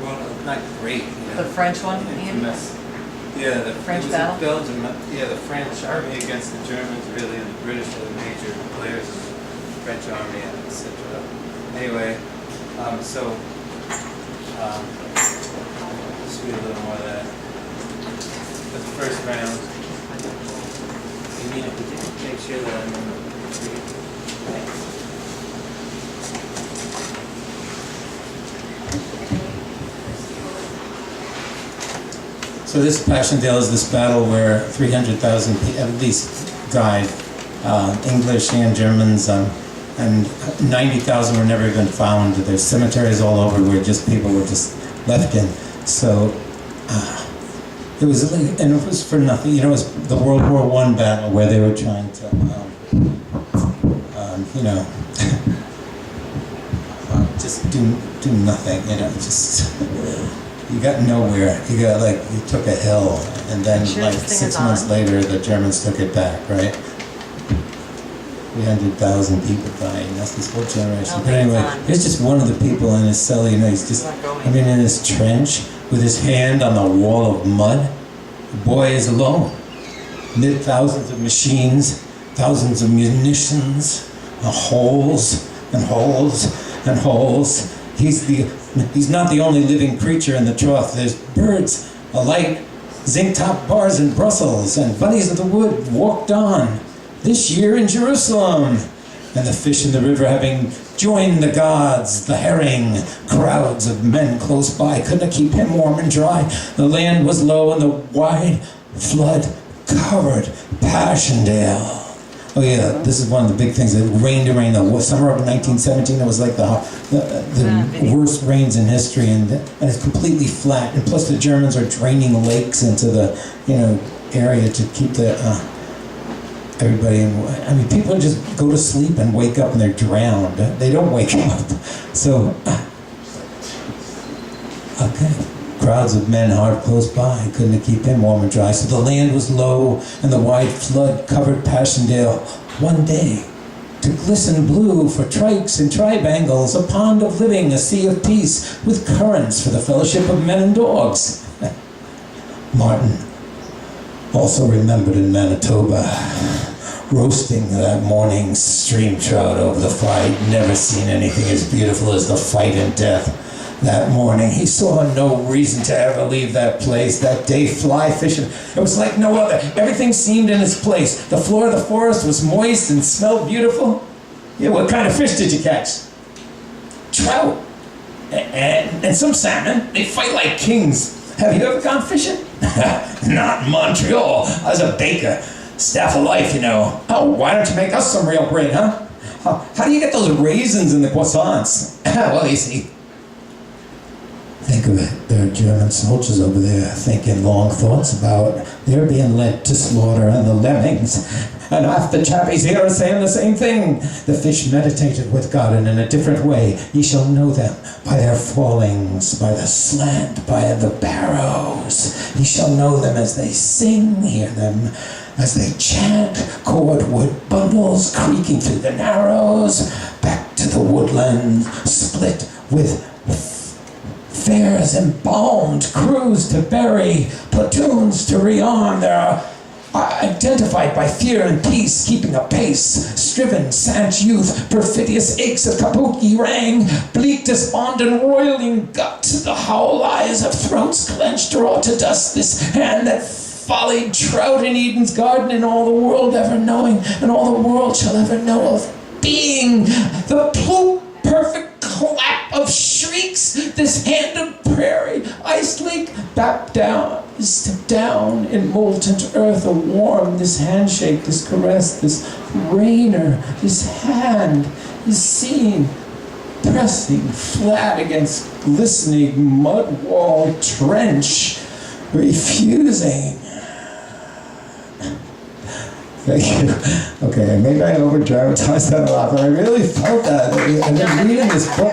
well, not great. The French one, Ian? Yeah, the French battle? Belgium, yeah, the French army against the Germans, really, and the British are the major players in the French army, and etc. Anyway, let's read a little more of that. The first round. You mean, could you make sure that I'm in the tree? Thanks. So this Passchendaele is this battle where 300,000 at least died, English and Germans, and 90,000 were never even found. There's cemeteries all over where just people were just left in. So it was, and it was for nothing. You know, it was the World War I battle where they were trying to, you know, just do nothing. You know, just. You got nowhere. You got you took a hill, and then like 6 months later, the Germans took it back, right? 300,000 people dying. That's this whole generation. But anyway, here's just one of the people in his cell. You know, he's just, I mean, in his trench with his hand on the wall of mud. The boy is alone. Amid thousands of machines, thousands of munitions, holes and holes and holes. He's not the only living creature in the trough. There's birds alight, zinc-top bars in Brussels, and bunnies of the wood walked on, this year in Jerusalem. And the fish in the river having joined the gods, the herring, crowds of men close by, couldn't keep him warm and dry. The land was low and the wide flood covered Passchendaele. Oh yeah, this is one of the big things. It rained and rained. The summer of 1917, it was like the worst rains in history, and it's completely flat. And plus, the Germans are draining lakes into the area to keep the everybody in. I mean, people just go to sleep and wake up and they're drowned. They don't wake up. So, okay. Crowds of men hard close by, couldn't keep him warm and dry. So the land was low, and the wide flood covered Passchendaele one day. To glisten blue for trikes and tribangles, a pond of living, a sea of peace, with currents for the fellowship of men and dogs. Martin, also remembered in Manitoba, roasting that morning stream trout over the fire. He'd never seen anything as beautiful as the fight and death. That morning, he saw no reason to ever leave that place. That day, fly fishing, it was like no other. Everything seemed in its place. The floor of the forest was moist and smelled beautiful. Yeah, what kind of fish did you catch? Trout. And some salmon. They fight like kings. Have you ever gone fishing? Not in Montreal. I was a baker. Staff of life, you know. Oh, why don't you make us some real bread, huh? How do you get those raisins in the croissants? Well, you see, think of it, there are German soldiers over there thinking long thoughts about they're being led to slaughter and the lemmings. And half the chappies here are saying the same thing. The fish meditated with God, and in a different way. Ye shall know them by their fallings, by the slant, by the barrows. Ye shall know them as they sing, hear them as they chant, cordwood bundles creaking through the narrows, back to the woodland, split with fares embalmed, crews to bury, platoons to rearm. They are identified by fear and peace, keeping a pace. Striven, sant youth, perfidious aches of kabuki rang, bleak despondent roiling gut. The howl eyes of throats clenched draw to dust this hand that follied trout in Eden's garden, and all the world ever knowing, and all the world shall ever know of being the perfect clap of shrieks, this hand of prairie, ice lake, baptized down in molten earth, a warm, this handshake, this caress, this rainer, this hand is seen pressing flat against glistening mud wall trench, refusing. Thank you. Okay, maybe I over-dramatized that a lot, but I really felt that. And then reading this book,